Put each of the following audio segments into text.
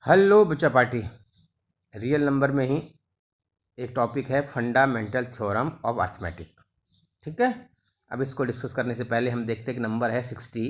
Hello बच्चा party. Real number में ही एक टॉपिक है फंडामेंटल थ्योरम ऑफ अर्थमेटिक। ठीक है। अब इसको डिस्कस करने से पहले हम देखते हैं कि नंबर है 60।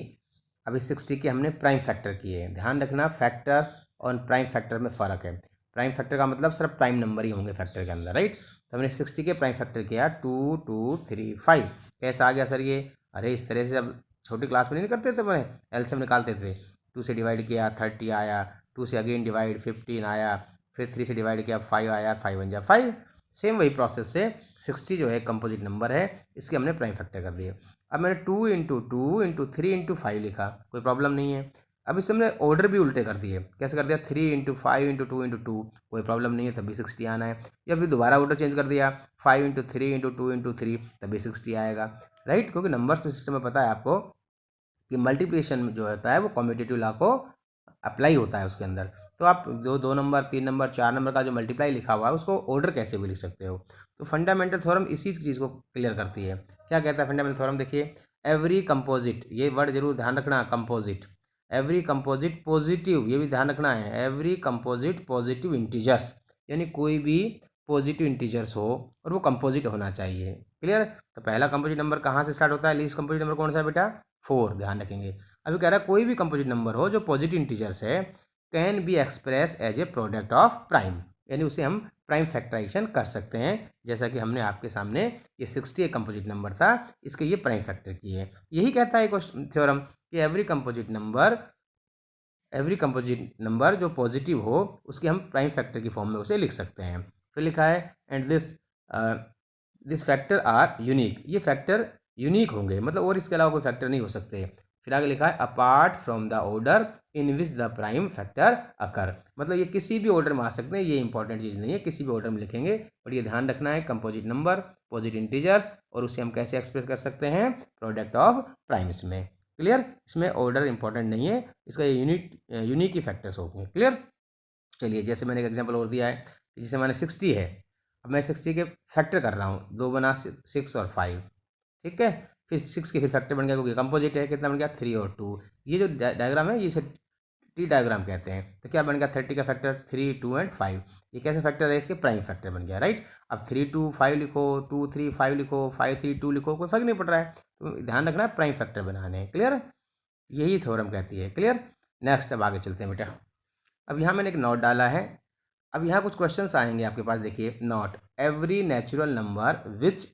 अब इस 60 के हमने प्राइम फैक्टर किए हैं। ध्यान रखना, फैक्टर और प्राइम फैक्टर में फ़र्क है। प्राइम फैक्टर का मतलब सिर्फ प्राइम नंबर ही होंगे फैक्टर के अंदर, राइट। तो हमने 60 के प्राइम फैक्टर किया 2 2 3 5। कैसा आ गया सर ये? अरे इस तरह से जब छोटी क्लास में नहीं करते थे, मैं एलसीएम निकालते थे। 2 से डिवाइड किया 30 आया, 2 से अगेन डिवाइड 15 आया, फिर 3 से डिवाइड किया 5 आया, 5 बन जा 5। सेम वही प्रोसेस से 60 जो है कंपोजिट नंबर है, इसके हमने प्राइम फैक्टर कर दिए। अब मैंने 2 × 2 × 3 × 5 लिखा, कोई प्रॉब्लम नहीं है। अब इससे हमने ऑर्डर भी उल्टे कर दिए। कैसे कर दिया? 3 × 5 × 2 × 2, कोई प्रॉब्लम नहीं है, तभी 60 आना है। या फिर दोबारा ऑर्डर चेंज कर दिया 5 × 3 × 2 × 3, तभी 60 आएगा, राइट। क्योंकि नंबर्स सिस्टम में पता है आपको कि मल्टीप्लिकेशन जो होता है वो कम्यूटेटिव लॉ को अप्लाई होता है उसके अंदर। तो आप जो 2 नंबर 3 नंबर 4 नंबर का जो मल्टीप्लाई लिखा हुआ है उसको ऑर्डर कैसे भी लिख सकते हो। तो फंडामेंटल थ्योरम इसी चीज़ को क्लियर करती है। क्या कहता है फंडामेंटल थ्योरम? देखिए, एवरी कंपोजिट, ये वर्ड जरूर ध्यान रखना, कंपोजिट। एवरी कंपोजिट पॉजिटिव, ये भी ध्यान रखना है, एवरी कंपोजिट पॉजिटिव इंटीजर्स, यानी कोई भी पॉजिटिव इंटीजर्स हो और वो कंपोजिट होना चाहिए। क्लियर? तो पहला कंपोजिट नंबर कहाँ से स्टार्ट होता है? लीस्ट कंपोजिट नंबर कौन सा है बेटा? 4, ध्यान रखेंगे। अभी कह रहा है कोई भी कंपोजिट नंबर हो जो पॉजिटिव इंटीजर्स है, can be express as a product of prime, यानी उसे हम प्राइम फैक्टराइजेशन कर सकते हैं। जैसा कि हमने आपके सामने ये 60 एक कंपोजिट नंबर था, इसके ये प्राइम फैक्टर किए। यही कहता है क्वेश्चन थ्योरम कि एवरी कंपोजिट नंबर जो पॉजिटिव हो उसके हम प्राइम फैक्टर की फॉर्म में उसे लिख सकते हैं। फिर लिखा है and this factor are unique, ये फैक्टर यूनिक होंगे, मतलब और इसके अलावा कोई फैक्टर नहीं हो सकते। फिर आगे लिखा है apart from the order in which the prime factor occur, मतलब ये किसी भी ऑर्डर में आ सकते हैं, ये इंपॉर्टेंट चीज़ नहीं है, किसी भी ऑर्डर में लिखेंगे। बट ये ध्यान रखना है, कंपोजिट नंबर पॉजिटिव इंटीजर्स, और उसे हम कैसे एक्सप्रेस कर सकते हैं? प्रोडक्ट ऑफ प्राइम्स में। क्लियर? इसमें ऑर्डर इंपॉर्टेंट नहीं है, इसका ये यूनिक ही फैक्टर्स होंगे। क्लियर? चलिए, जैसे मैंने एक एग्जांपल और दिया है, जिसे मैंने 60 है, अब मैं 60 के फैक्टर कर रहा हूँ, 2 बना 6 और 5, ठीक है। फिर 6 के फिर फैक्टर बन गया, क्योंकि कंपोजिट है, कितना बन गया? 3 और 2। ये जो डायग्राम है, ये इसे टी डायग्राम कहते हैं। तो क्या बन गया? 30 का फैक्टर 3 2 एंड 5। ये कैसे फैक्टर है? इसके प्राइम फैक्टर बन गया, राइट। अब 3 2 5 लिखो, 2 3 5 लिखो, 5 3 2 लिखो, कोई फर्क नहीं पड़ रहा है। तो ध्यान रखना है, प्राइम फैक्टर बनाने हैं। क्लियर? यही थ्योरम कहती है। क्लियर? नेक्स्ट, अब आगे चलते हैं बेटा। अब यहाँ मैंने एक नोट डाला है। अब यहाँ कुछ क्वेश्चंस आएंगे आपके पास। देखिए, not every natural number which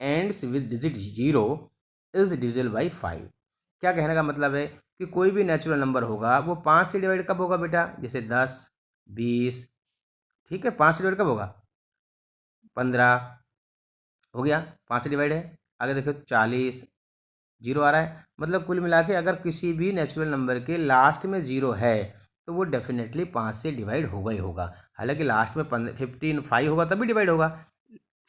ends with digit 0 is divisible by 5। क्या कहने का मतलब है कि कोई भी नेचुरल नंबर होगा वो 5 से डिवाइड कब होगा बेटा? जैसे 10 20, ठीक है, 5 से डिवाइड कब होगा? 15 हो गया, 5 से डिवाइड है। आगे देखो 40, जीरो आ रहा है। मतलब कुल मिला के अगर किसी भी नेचुरल नंबर के लास्ट में जीरो है तो वो डेफिनेटली 5 से डिवाइड होगा ही होगा। हालांकि लास्ट में 15 5 होगा तभी डिवाइड होगा,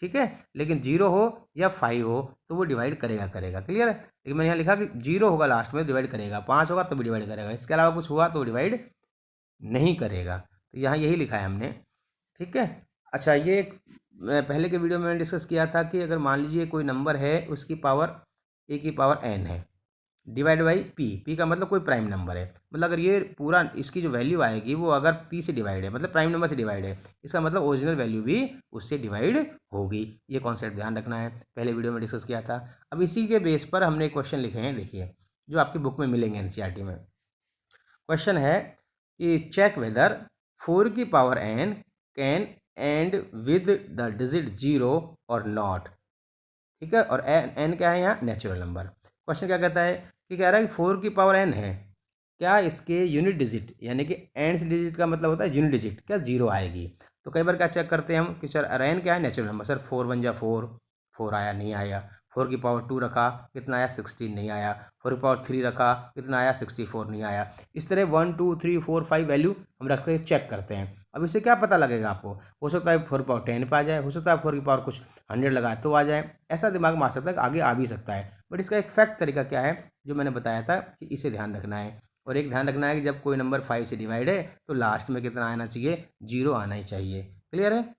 ठीक है। लेकिन जीरो हो या 5 हो तो वो डिवाइड करेगा करेगा। क्लियर है? लेकिन मैंने यहाँ लिखा कि जीरो होगा लास्ट में, डिवाइड करेगा, 5 होगा तो भी डिवाइड करेगा, इसके अलावा कुछ हुआ तो डिवाइड नहीं करेगा। तो यहाँ यही लिखा है हमने, ठीक है। अच्छा, ये पहले के वीडियो में मैंने डिस्कस किया था कि अगर मान लीजिए कोई नंबर है, उसकी पावर ए की पावर एन है, डिवाइड बाई पी। पी का मतलब कोई प्राइम नंबर है, मतलब अगर ये पूरा इसकी जो वैल्यू आएगी वो अगर पी से डिवाइड है, मतलब प्राइम नंबर से डिवाइड है, इसका मतलब ओरिजिनल वैल्यू भी उससे डिवाइड होगी। ये कॉन्सेप्ट ध्यान रखना है, पहले वीडियो में डिस्कस किया था। अब इसी के बेस पर हमने क्वेश्चन लिखे हैं, देखिए, जो आपकी बुक में मिलेंगे एनसीईआरटी में। क्वेश्चन है कि चेक वेदर 4 की power n can end with the digit 0 और नॉट, ठीक है। और एन क्या है? यहाँ नेचुरल नंबर। क्वेश्चन क्या कहता है कि कह रहा है कि 4 की पावर एन है, क्या इसके यूनिट डिजिट, यानी कि एन से डिजिट का मतलब होता है यूनिट डिजिट, क्या जीरो आएगी? तो कई बार क्या चेक करते हैं हम कि सर एन क्या है? Natural number. सर 4 1 जा 4, 4 आया, नहीं आया। 4 की पावर 2 रखा, कितना आया? 16, नहीं आया। 4 की पावर 3 रखा, कितना आया? 64, नहीं आया। इस तरह 1 2 3 4 5 वैल्यू हम रख कर चेक करते हैं। अब इससे क्या पता लगेगा आपको? हो सकता है 4 की पावर 10 पे आ जाए, हो सकता है 4 की पावर कुछ 100 लगाए तो आ जाए, ऐसा दिमाग में आ सकता है कि आगे आ भी सकता है। बट इसका एक फैक्ट तरीका क्या है जो मैंने बताया था कि इसे ध्यान रखना है। और एक ध्यान रखना है कि जब कोई नंबर 5 से डिवाइड है तो लास्ट में कितना आना चाहिए? 0 आना ही चाहिए। क्लियर है?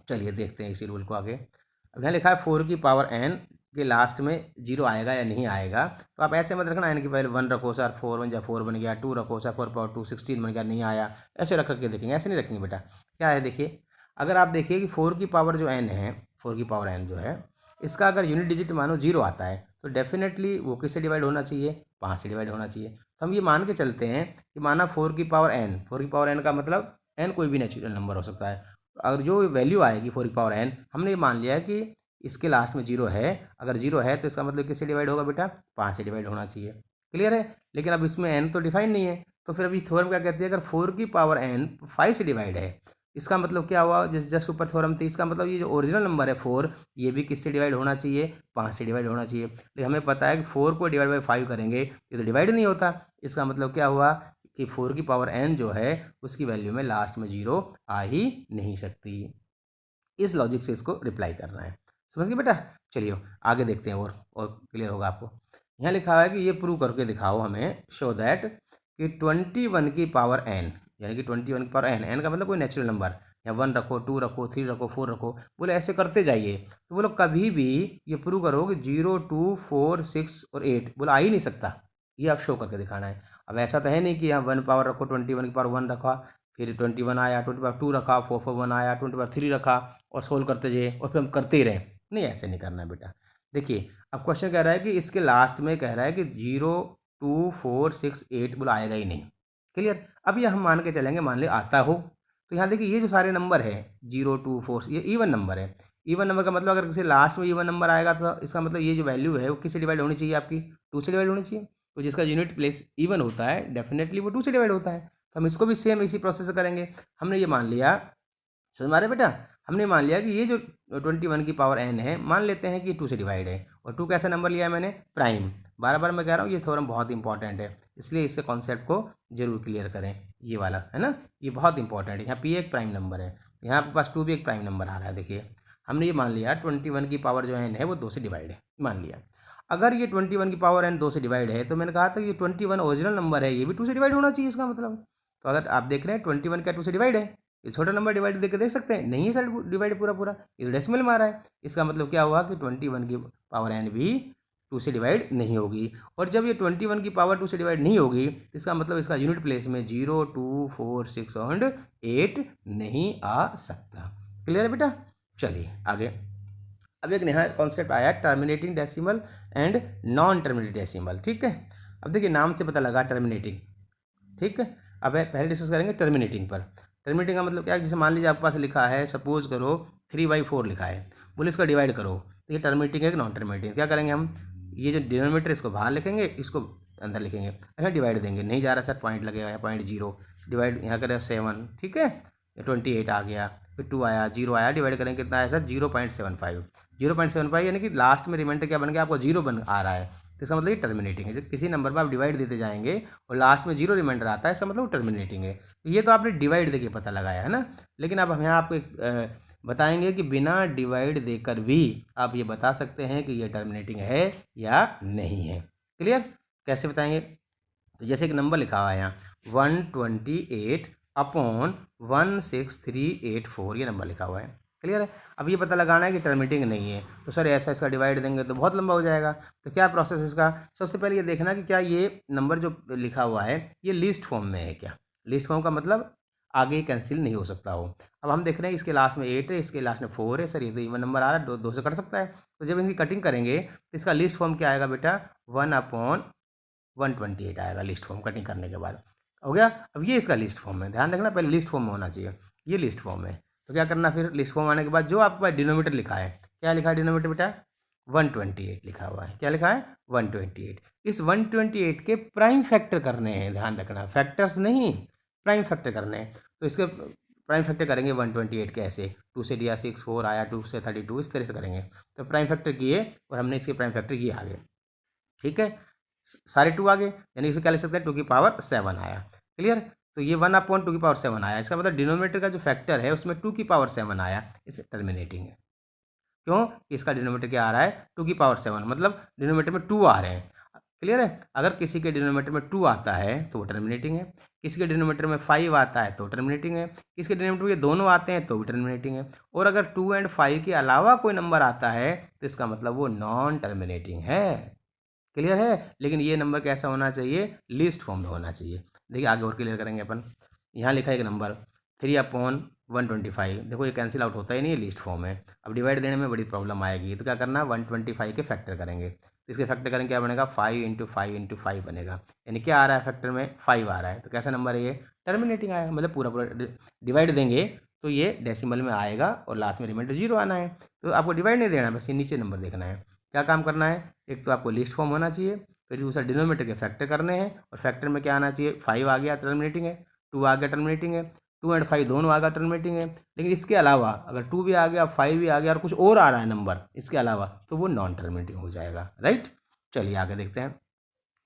चलिए देखते हैं इसी रूल को आगे। अब यहाँ लिखा है 4 की पावर एन के लास्ट में जीरो आएगा या नहीं आएगा, तो आप ऐसे मत रखना एन की वैल्यू 1 रखो सर, 4 बन जाए 4 बन गया, 2 रखो सर 4 पावर 2 16 बन गया, नहीं आया, ऐसे रख के देखेंगे, ऐसे नहीं रखेंगे बेटा। क्या है देखिए, अगर आप देखिए कि 4 की पावर जो एन है, 4 की पावर एन जो है, इसका अगर यूनिट डिजिट मानो जीरो आता है तो डेफिनेटली वो किससे डिवाइड होना चाहिए, 5 से डिवाइड होना चाहिए। तो हम ये मान के चलते हैं कि माना 4 की पावर एन, 4 की पावर एन का मतलब एन कोई भी नेचुरल नंबर हो सकता है, अगर जो वैल्यू आएगी 4 की पावर एन, हमने ये मान लिया है कि इसके लास्ट में जीरो है, अगर जीरो है तो इसका मतलब किससे डिवाइड होगा बेटा, 5 से डिवाइड होना चाहिए। क्लियर है। लेकिन अब इसमें एन तो डिफाइन नहीं है, तो फिर अभी थ्योरम क्या कहती है, अगर 4 की पावर एन 5 से डिवाइड है, इसका मतलब क्या हुआ, जस्ट ऊपर थ्योरम थी, इसका मतलब ये जो ओरिजिनल नंबर है 4, ये भी किससे डिवाइड होना चाहिए, 5 से डिवाइड होना चाहिए। लेकिन हमें पता है कि 4 को डिवाइड बाई 5 करेंगे ये तो डिवाइड नहीं होता, इसका मतलब क्या हुआ कि 4 की पावर एन जो है उसकी वैल्यू में लास्ट में जीरो आ ही नहीं सकती। इस लॉजिक से इसको रिप्लाई करना है, समझ गए बेटा। चलिए आगे देखते हैं और क्लियर होगा आपको। यहाँ लिखा हुआ है कि ये प्रूव करके दिखाओ हमें, शो दैट कि 21 की पावर एन, यानी कि 21 की पावर एन, एन का मतलब कोई नेचुरल नंबर, या 1 रखो 2 रखो 3 रखो 4 रखो, बोले ऐसे करते जाइए, तो बोलो कभी भी ये प्रूव करो कि 0 2 4 6 और 8 बोला आ ही नहीं सकता, ये आप शो करके दिखाना है। अब ऐसा तो है नहीं कि यहाँ 1 पावर रखो, 21 की पावर 1 रखा, फिर 21 आया, 20 पावर 2 रखा, 4 पावर 1 आया, 20 पावर 3 रखा और सोल्व करते जाइए और फिर हम करते ही रहें, नहीं ऐसे नहीं करना है बेटा। देखिए अब क्वेश्चन कह रहा है कि इसके लास्ट में कह रहा है कि 0 2 4 6 8 बोला आएगा ही नहीं। क्लियर। अब ये हम मान के चलेंगे, मान ले आता हो, तो यहाँ देखिए ये जो सारे नंबर है 0 2 4 ये इवन नंबर है। इवन नंबर का मतलब अगर किसी लास्ट में इवन नंबर आएगा तो इसका मतलब ये जो वैल्यू है वो किससे डिवाइड होनी चाहिए, आपकी 2 से डिवाइड होनी चाहिए। तो जिसका यूनिट प्लेस इवन होता है डेफिनेटली वो 2 से डिवाइड होता है, तो हम इसको भी सेम इसी प्रोसेस से करेंगे। हमने ये मान लिया, समझ मारे बेटा, हमने मान लिया कि ये जो 21 की पावर एन है, मान लेते हैं कि 2 से डिवाइड है, और 2 कैसा नंबर लिया है मैंने, प्राइम। बार बार मैं कह रहा हूँ ये थ्योरम बहुत इंपॉर्टेंट है, इसलिए इससे कॉन्सेप्ट को जरूर क्लियर करें, ये वाला है ना, ये बहुत इंपॉर्टेंट है। यहाँ पी एक प्राइम नंबर है, यहाँ आपके पास 2 भी एक प्राइम नंबर आ रहा है। देखिए हमने ये मान लिया 21 की पावर जो एन है वो 2 से डिवाइड है, मान लिया। अगर ये 21 की पावर एन 2 से डिवाइड है, तो मैंने कहा था ये 21 ओरिजिनल नंबर है, ये भी 2 से डिवाइड होना चाहिए इसका मतलब। तो अगर आप देख रहे हैं 21 क्या 2 से डिवाइड है, ये छोटा नंबर डिवाइड देख के देख सकते हैं, नहीं है सर डिवाइड पूरा पूरा, ये डेसिमल में आ रहा है, इसका मतलब क्या हुआ कि 21 की पावर एन भी 2 से डिवाइड नहीं होगी। और जब ये 21 की पावर 2 से डिवाइड नहीं होगी, इसका मतलब इसका यूनिट प्लेस में 0 2 4 6 और 8 नहीं आ सकता। क्लियर है बेटा। चलिए आगे, अब एक नया कॉन्सेप्ट आया terminating decimal and non terminating decimal. ठीक है, अब देखिए नाम से पता लगा टर्मिनेटिंग, ठीक है। अब पहले डिस्कस करेंगे टर्मिनेटिंग पर। टर्मिनेटिंग का मतलब क्या है, जैसे मान लीजिए आपके पास लिखा है, सपोज करो 3/4 लिखा है, बोले इसका डिवाइड करो, तो ये टर्मिनेटिंग है कि नॉन टर्मिनेटिंग। क्या करेंगे हम, ये जो डिनोमिनेटर इसको बाहर लिखेंगे, इसको अंदर लिखेंगे, अच्छा डिवाइड देंगे, नहीं जा रहा सर पॉइंट लगेगा या 0.0, डिवाइड यहाँ करें 7, ठीक है, 28 आ गया, फिर 2 आया, 0 आया, डिवाइड करेंगे कितना आया सर 0.75, 0.75 यानी कि लास्ट में रिमाइंडर क्या बन गया, आपको 0 बन आ रहा है, तो इसका मतलब ये टर्मिनेटिंग है। जब किसी नंबर पर आप डिवाइड देते जाएंगे और लास्ट में 0 रिमाइंडर आता है, इसका मतलब वो टर्मिनेटिंग है। तो ये तो आपने डिवाइड देके पता लगाया है ना, लेकिन अब हम यहाँ आपको एक बताएंगे कि बिना डिवाइड देकर भी आप ये बता सकते हैं कि ये टर्मिनेटिंग है या नहीं है। क्लियर, कैसे बताएंगे, तो जैसे एक नंबर लिखा हुआ है यहाँ 128/16,384, ये नंबर लिखा हुआ है। क्लियर है। अब ये पता लगाना है कि टर्मिनेटिंग नहीं है, तो सर ऐसा इसका डिवाइड देंगे तो बहुत लंबा हो जाएगा, तो क्या प्रोसेस इसका, सबसे पहले ये देखना कि क्या ये नंबर जो लिखा हुआ है ये लिस्ट फॉर्म में है क्या। लिस्ट फॉर्म का मतलब आगे कैंसिल नहीं हो सकता हो। अब हम देख रहे हैं इसके लास्ट में 8 है, इसके लास्ट में 4 है, सर ये तो इवन नंबर आ रहा है, दो से कट सकता है, तो जब इनकी कटिंग करेंगे तो इसका लिस्ट फॉर्म क्या आएगा बेटा, 1/128 आएगा लिस्ट फॉर्म कटिंग करने के बाद। हो गया। अब ये इसका लिस्ट फॉर्म है, ध्यान रखना पहले लिस्ट फॉर्म में होना चाहिए, ये लिस्ट फॉर्म है। तो क्या करना फिर, लिस्ट फॉर्म आने के बाद जो आपके पास डिनोमीटर लिखा है, क्या लिखा है डिनोमीटर बेटा, 128 लिखा हुआ है, क्या लिखा है 128। इस 128 के प्राइम फैक्टर करने हैं, ध्यान रखना फैक्टर्स नहीं, प्राइम फैक्टर करने हैं। तो इसके प्राइम फैक्टर करेंगे 128 के, ऐसे 2 से दिया 6, 4 आया, 2 से 32, इस तरह से करेंगे। तो प्राइम फैक्टर किए और हमने इसके प्राइम फैक्टर किए आगे, ठीक है, सारे 2 आ गए, यानी इसे क्या लिख सकते हैं 2 की पावर 7 आया। क्लियर। तो ये 1/2 की पावर 7 आया, इसका मतलब डिनोमिनेटर का जो फैक्टर है उसमें 2 की पावर 7 आया, इसे टर्मिनेटिंग है। क्यों, इसका डिनोमिनेटर क्या आ रहा है 2 की पावर 7, मतलब डिनोमिनेटर में 2 आ रहे हैं। क्लियर है। अगर किसी के डिनोमिनेटर में 2 आता है तो वो टर्मिनेटिंग है, किसी के डिनोमिनेटर में 5 आता है तो टर्मिनेटिंग है, किसी के डिनोमिनेटर में ये दोनों आते हैं तो भी टर्मिनेटिंग है, और अगर 2 एंड 5 के अलावा कोई नंबर आता है तो इसका मतलब वो नॉन टर्मिनेटिंग है। क्लियर है। लेकिन ये नंबर कैसा होना चाहिए, लीस्ट फॉर्म में होना चाहिए। देखिए आगे और क्लियर करेंगे अपन। यहाँ लिखा है एक नंबर 3/125, देखो ये कैंसिल आउट होता ही नहीं है, लीस्ट फॉर्म है। अब डिवाइड देने में बड़ी प्रॉब्लम आएगी, तो क्या करना, 125 के फैक्टर करेंगे। तो इसके फैक्टर करेंगे क्या बनेगा, 5 × 5 × 5 बनेगा। यानी क्या आ रहा है फैक्टर में, 5 आ रहा है। तो कैसा नंबर है ये, टर्मिनेटिंग आएगा। मतलब पूरा पूरा डिवाइड देंगे तो ये डेसिमल में आएगा और लास्ट में रिमाइंडर 0 आना है। तो आपको डिवाइड नहीं देना, बस ये नीचे नंबर देखना है। क्या काम करना है, एक तो आपको लिस्ट फॉर्म होना चाहिए, फिर दूसरा डिनोमिनेटर के फैक्टर करने हैं, और फैक्टर में क्या आना चाहिए, 5 आ गया टर्मिनेटिंग है, 2 आ गया टर्मिनेटिंग है, 2 एंड 5 दोनों आ गया टर्मिनेटिंग है। लेकिन इसके अलावा अगर 2 भी आ गया, 5 भी आ गया और कुछ और आ रहा है नंबर इसके अलावा, तो वो नॉन टर्मिनेटिंग हो जाएगा। राइट, चलिए आगे देखते हैं।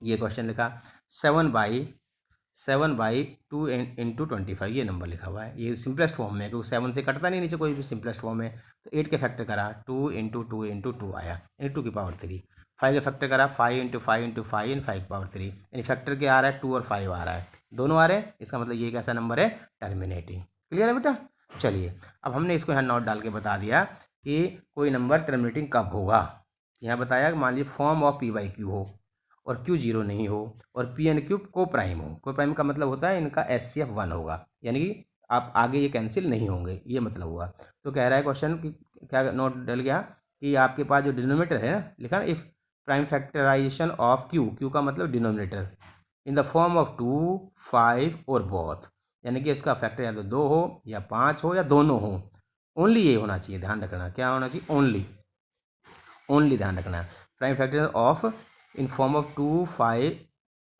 ये क्वेश्चन लिखा 7/2 इंटू 25, ये नंबर लिखा हुआ है। ये सिंपलेस्ट फॉर्म में है क्योंकि 7 से कटता नहीं नीचे कोई भी, सिंपलेस्ट फॉर्म है। तो 8 के फैक्टर करा, 2 × 2 × 2 आया, यानी 2 की पावर 3। 5 के फैक्टर करा, 5 × 5 × 5 इन 5 की पावर 3, यानी फैक्टर क्या आ रहा है, 2 और 5 आ रहा है, दोनों आ रहे हैं। इसका मतलब ये कैसा नंबर है, टर्मिनेटिंग। क्लियर है बेटा। चलिए अब हमने इसको यहाँ नोट डाल के बता दिया कि कोई नंबर टर्मिनेटिंग कब होगा। यहाँ बताया मान लीजिए फॉर्म ऑफ P/Q हो और Q 0 नहीं हो और P/Q को प्राइम हो। को प्राइम का मतलब होता है इनका HCF 1 होगा, यानी कि आप आगे ये कैंसिल नहीं होंगे, ये मतलब हुआ। तो कह रहा है क्वेश्चन कि क्या नोट डल गया कि आपके पास जो डिनोमिनेटर है ना, लिखा ना, if prime factorization of Q का मतलब denominator in the form of 2, 5 और बोथ, यानी कि इसका फैक्टर या तो 2 हो या 5 हो या दोनों हो। ओनली ये होना चाहिए, ध्यान रखना क्या होना चाहिए, ओनली ध्यान रखना। Prime factor of in form of 2, 5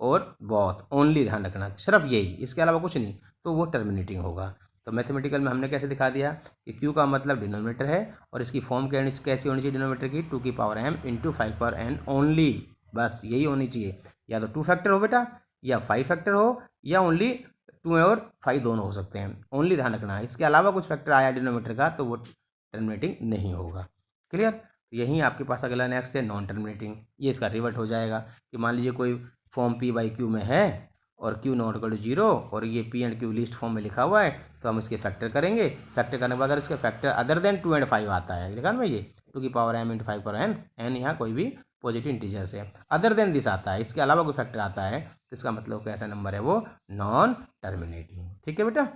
और बोथ, ओनली ध्यान रखना, सिर्फ यही, इसके अलावा कुछ नहीं, तो वो टर्मिनेटिंग होगा। तो मैथमेटिकल में हमने कैसे दिखा दिया कि Q का मतलब डिनोमिनेटर है और इसकी फॉर्म कैसी होनी चाहिए डिनोमिनेटर की, 2 की power m into 5 power n only, बस यही होनी चाहिए। या तो 2 फैक्टर हो बेटा, या 5 फैक्टर हो, या ओनली 2 और 5 दोनों हो सकते हैं। ओनली ध्यान रखना है, इसके अलावा कुछ फैक्टर आया डिनोमिनेटर का तो वो टर्मिनेटिंग नहीं होगा। क्लियर। यहीं आपके पास अगला नेक्स्ट है नॉन टर्मिनेटिंग। ये इसका रिवर्ट हो जाएगा कि मान लीजिए कोई फॉर्म P/Q में है और Q नॉट इक्वल टू 0 और ये P&Q लिस्ट फॉर्म में लिखा हुआ है, तो हम इसके फैक्टर करेंगे। फैक्टर करने के बाद अगर इसका फैक्टर अदर देन 2 एंड 5 आता है, लिखा ना ये 2 की power m × 5 power n, n यहाँ कोई भी पॉजिटिव इंटीजर से, अदर देन दिस आता है, इसके अलावा कोई फैक्टर आता है, तो इसका मतलब कैसा नंबर है, वो नॉन टर्मिनेटिंग। ठीक है बेटा।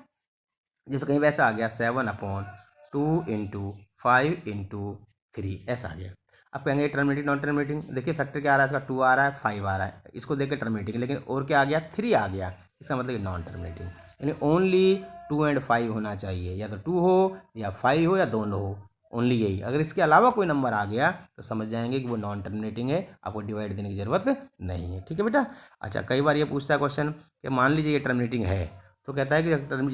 जैसे कहीं वैसा आ गया 7/2 इंटू 5 × 3 ऐसा आ गया। अब कहेंगे टर्मिनेटिंग नॉन टर्मिनेटिंग, देखिए फैक्टर क्या आ रहा है इसका, 2 आ रहा है, 5 आ रहा है, इसको देख के टर्मिनेटिंग, लेकिन और क्या आ गया, 3 आ गया, इसका मतलब नॉन टर्मिनेटिंग। यानी ओनली 2 एंड 5 होना चाहिए, या तो 2 हो या 5 हो या दोनों हो, ओनली यही। अगर इसके अलावा कोई नंबर आ गया तो समझ जाएंगे कि वो नॉन टर्मिनेटिंग है, आपको डिवाइड देने की ज़रूरत नहीं है। ठीक है बेटा। अच्छा, कई बार ये पूछता है क्वेश्चन कि मान लीजिए ये टर्मिनेटिंग है, तो कहता है कि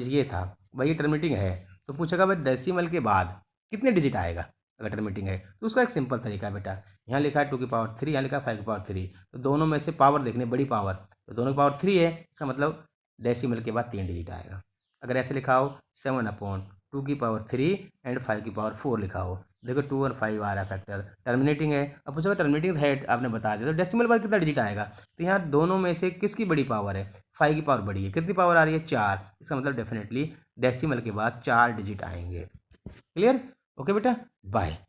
ये था भाई, ये टर्मिनेटिंग है, तो पूछेगा भाई डेसिमल के बाद कितने डिजिट आएगा अगर टर्मिनेटिंग है। तो उसका एक सिंपल तरीका है बेटा, यहाँ लिखा है 2 की पावर 3, यहाँ लिखा है 5 की पावर 3, तो दोनों में से पावर देखने, बड़ी पावर, तो दोनों की पावर 3 है, इसका मतलब डेसिमल के बाद 3 डिजिट आएगा। अगर ऐसे लिखा हो 7/2 की पावर 3 एंड 5 की पावर 4 लिखा हो, देखो 2 और 5 आ रहा है फैक्टर, टर्मिनेटिंग है। अब पूछो टर्मिनेटिंग है, आपने बता दिया, तो डेसिमल बाद कितना डिजिट आएगा, तो यहाँ दोनों में से किसकी बड़ी पावर है, 5 की पावर बड़ी है, कितनी पावर आ रही है, 4, इसका मतलब डेफिनेटली डेसिमल के बाद 4 डिजिट आएंगे। क्लियर। ओके बेटा, बाय।